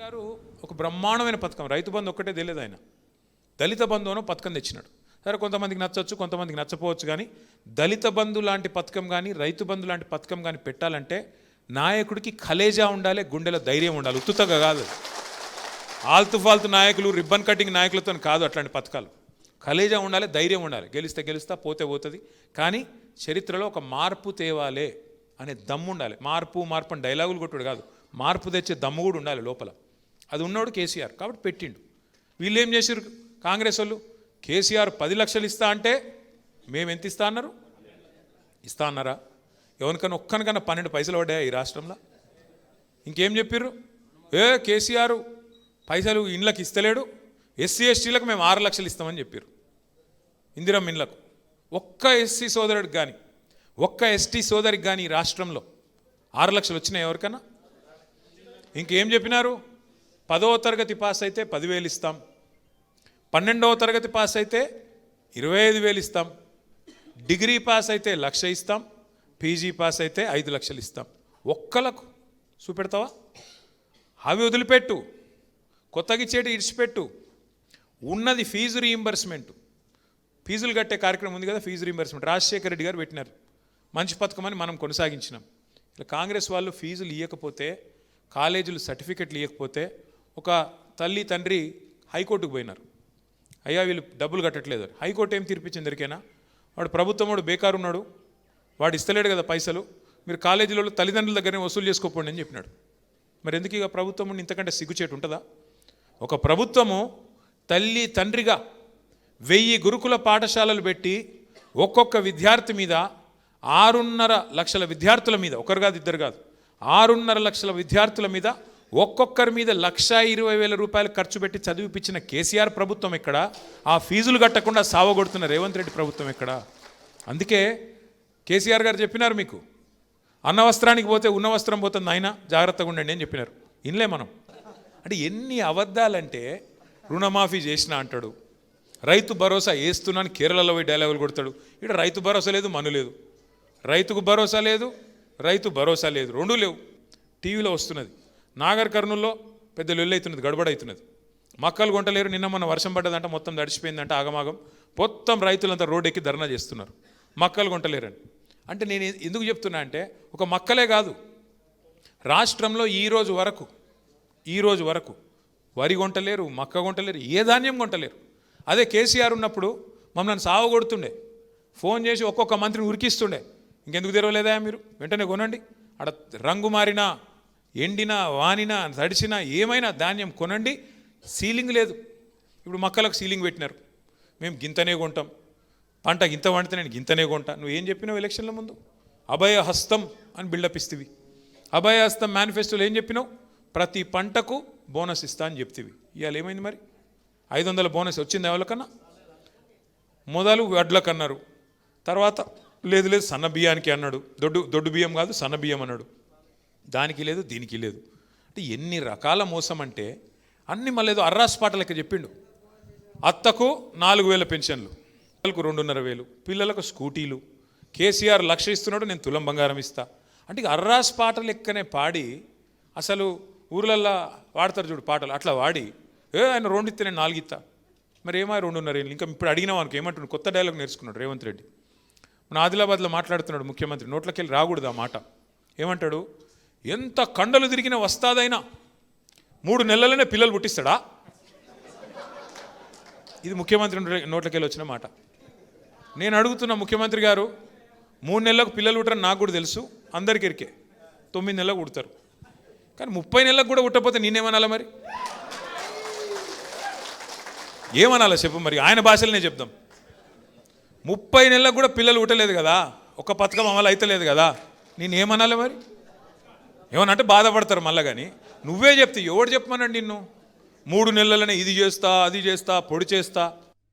గారు ఒక బ్రహ్మాండమైన పథకం రైతు బంధు ఒక్కటే తెలియదు ఆయన దళిత బంధు అనో పథకం తెచ్చినాడు. సరే కొంతమందికి నచ్చవచ్చు, కొంతమందికి నచ్చపోవచ్చు. కానీ దళిత బంధు లాంటి పథకం కానీ రైతు బంధు లాంటి పథకం కానీ పెట్టాలంటే నాయకుడికి కలేజా ఉండాలి, గుండెలో ధైర్యం ఉండాలి. ఉత్తుతగా కాదు, ఆల్తు ఫాల్తు నాయకులు రిబ్బన్ కటింగ్ నాయకులతో కాదు అట్లాంటి పథకాలు. కలేజా ఉండాలి, ధైర్యం ఉండాలి. గెలిస్తే గెలుస్తా, పోతే పోతుంది. కానీ చరిత్రలో ఒక మార్పు తేవాలే అనే దమ్ము ఉండాలి. మార్పు మార్పు అని డైలాగులు కొట్టుడు కాదు, మార్పు తెచ్చే దమ్ము కూడా ఉండాలి లోపల. అది ఉన్నోడు కేసీఆర్ కాబట్టి పెట్టిండు. వీళ్ళు ఏం చేసారు కాంగ్రెస్ వాళ్ళు? కేసీఆర్ 10 లక్షలు ఇస్తా అంటే మేము ఎంత ఇస్తా అన్నారు? ఇస్తా అన్నారా? ఎవరికన్నా ఒక్కనికన్నా 12 పైసలు పడ్డాయా ఈ రాష్ట్రంలో? ఇంకేం చెప్పారు? కేసీఆర్ పైసలు ఇండ్లకు ఇస్తలేడు, ఎస్సీ ఎస్టీలకు మేము 6 లక్షలు ఇస్తామని చెప్పారు. ఇందిరమ్మ ఇండ్లకు ఒక్క ఎస్సీ సోదరుడికి కానీ ఒక్క ఎస్టీ సోదరికి కానీ ఈ రాష్ట్రంలో 6 లక్షలు వచ్చినాయి ఎవరికన్నా? ఇంకేం చెప్పినారు? 10వ తరగతి పాస్ అయితే 10,000 ఇస్తాం, 12వ తరగతి పాస్ అయితే 25,000 ఇస్తాం, డిగ్రీ పాస్ అయితే 1,00,000 ఇస్తాం, పీజీ పాస్ అయితే 5 లక్షలు ఇస్తాం. ఒక్కలకు చూపెడతావా? అవి వదిలిపెట్టు, కొత్తగా ఇచ్చేటి ఇడిచిపెట్టు. ఉన్నది ఫీజు రీయింబర్స్మెంట్, ఫీజులు కట్టే కార్యక్రమం ఉంది కదా, ఫీజు రీయింబర్స్మెంట్ రాజశేఖర రెడ్డి గారు పెట్టినారు. మంచి పథకం అని మనం కొనసాగించినాం. ఇలా కాంగ్రెస్ వాళ్ళు ఫీజులు ఇవ్వకపోతే, కాలేజీలు సర్టిఫికెట్లు ఇవ్వకపోతే ఒక తల్లి తండ్రి హైకోర్టుకు పోయినారు. అయ్యా వీళ్ళు డబ్బులు కట్టట్లేదు. హైకోర్టు ఏం తీర్పిచ్చింది ఎరికైనా? వాడు ప్రభుత్వం వాడు బేకారు ఉన్నాడు, వాడు ఇస్తలేడు కదా పైసలు, మీరు కాలేజీలో తల్లిదండ్రుల దగ్గరనే వసూలు చేసుకోపోండి అని చెప్పినాడు. మరి ఎందుకు ఇక ప్రభుత్వం ఇంతకంటే సిగ్గుచేటు ఉంటుందా? ఒక ప్రభుత్వము తల్లి తండ్రిగా 1000 గురుకుల పాఠశాలలు పెట్టి ఒక్కొక్క విద్యార్థి మీద 6.5 లక్షల విద్యార్థుల మీద, ఒకరు కాదు ఇద్దరు కాదు, 6.5 లక్షల విద్యార్థుల మీద ఒక్కొక్కరి మీద 1,20,000 రూపాయలు ఖర్చు పెట్టి చదివిపించిన కేసీఆర్ ప్రభుత్వం ఎక్కడ? ఆ ఫీజులు కట్టకుండా సావగొడుతున్న రేవంత్ రెడ్డి ప్రభుత్వం ఎక్కడ? అందుకే కేసీఆర్ గారు చెప్పినారు, మీకు అన్న వస్త్రానికి పోతే ఉన్న వస్త్రం పోతుంది, ఆయన జాగ్రత్తగా ఉండండి అని చెప్పినారు. ఇన్లే మనం. అంటే ఎన్ని అబద్ధాలంటే, రుణమాఫీ చేసిన అంటాడు, రైతు భరోసా వేస్తున్నాను కేరళలో పోయి డైలాగులు కొడతాడు. ఇక్కడ రైతు భరోసా లేదు, మను లేదు, రైతుకు భరోసా లేదు, రైతు భరోసా లేదు, రెండూ లేవు. టీవీలో వస్తున్నది. నాగర్ కర్నూల్లో పెద్ద లొల్లి అవుతున్నది, గడబడ అవుతున్నది. మక్కలు కొంటలేరు, నిన్న మొన్న వర్షం పడ్డదంట, మొత్తం తడిచిపోయిందంట, ఆగమాగం. మొత్తం రైతులంతా రోడ్డు ఎక్కి ధర్నా చేస్తున్నారు, మక్కలు కొంటలేరని. అంటే నేను ఎందుకు చెప్తున్నా అంటే, ఒక మక్కలే కాదు, రాష్ట్రంలో ఈ రోజు వరకు వరి కొంటలేరు, మక్క కొంటలేరు, ఏ ధాన్యం కొంటలేరు. అదే కేసీఆర్ ఉన్నప్పుడు మమ్మల్ని సావగొడుతుండే, ఫోన్ చేసి ఒక్కొక్క మంత్రిని ఉరికిస్తుండే. ఇంకెందుకు తెరవలేదా మీరు? వెంటనే కొనండి, అక్కడ రంగు మారినా, ఎండినా, వానినా, తడిచినా, ఏమైనా ధాన్యం కొనండి. సీలింగ్ లేదు. ఇప్పుడు మక్కలకు సీలింగ్ పెట్టినారు, మేము గింతనే కొంటాం, పంట గింత వండితే నేను గింతనే కొంటా. నువ్వు ఏం చెప్పినావు ఎలక్షన్ల ముందు? అభయ హస్తం అని బిల్డప్ ఇస్తేవి. అభయ హస్తం మేనిఫెస్టోలో ఏం చెప్పినావు? ప్రతి పంటకు బోనస్ ఇస్తా అని చెప్తేవి. ఇవాళ ఏమైంది మరి? 500 బోనస్ వచ్చింది ఎవరికన్నా? మొదలు వడ్లకన్నారు, తర్వాత లేదు లేదు సన్న బియ్యానికి అన్నాడు, దొడ్డు బియ్యం కాదు సన్న బియ్యం అన్నాడు, దానికి లేదు దీనికి లేదు. అంటే ఎన్ని రకాల మోసం అంటే అన్ని మళ్ళీ ఏదో అర్రాస్పాట లెక్క చెప్పిండు. అత్తకు 4,000 పెన్షన్లు, పిల్లలకు 2,500, పిల్లలకు స్కూటీలు, కేసీఆర్ 1,00,000 ఇస్తున్నాడు, నేను తులం బంగారం ఇస్తా. అంటే అర్రాస్పాట లెక్కనే పాడి, అసలు ఊర్లల్లో వాడతారు చూడు పాటలు, అట్లా వాడి ఆయన 2 ఇస్తే నేను 4 ఇస్తా. మరి ఏమో 2,500. ఇంకా ఇప్పుడు అడిగినాం అనుకో ఏమంటున్నాడు? కొత్త డైలాగ్ నేర్చుకున్నాడు రేవంత్ రెడ్డి. మన ఆదిలాబాద్లో మాట్లాడుతున్నాడు ముఖ్యమంత్రి, నోట్లకి వెళ్ళి రాకూడదు ఆ మాట. ఏమంటాడు? ఎంత కండలు తిరిగిన వస్తాదైనా 3 నెలలనే పిల్లలు పుట్టిస్తాడా? ఇది ముఖ్యమంత్రి నోట్లకి వెళ్ళి వచ్చిన మాట. నేను అడుగుతున్న ముఖ్యమంత్రి గారు, 3 నెలలకు పిల్లలు పుట్టరని నాకు కూడా తెలుసు, అందరికి ఎరికే. 9 నెలలకు పుడతారు. కానీ 30 నెలలకు కూడా పుట్టకపోతే నేనేమనాలా మరి? ఏమనాలా చెప్పు మరి? ఆయన భాషలనే చెప్దాం. 30 నెలలకు కూడా పిల్లలు పుట్టలేదు కదా, ఒక పథకం అమలు అవుతలేదు కదా, నేనేమనాలి మరి? ఏమన్నా అంటే బాధపడతారు మళ్ళా. కానీ నువ్వే చెప్తే ఎవడు చెప్పమనండి నిన్ను? 3 నెలలనే ఇది చేస్తా, అది చేస్తా, పొడి చేస్తా.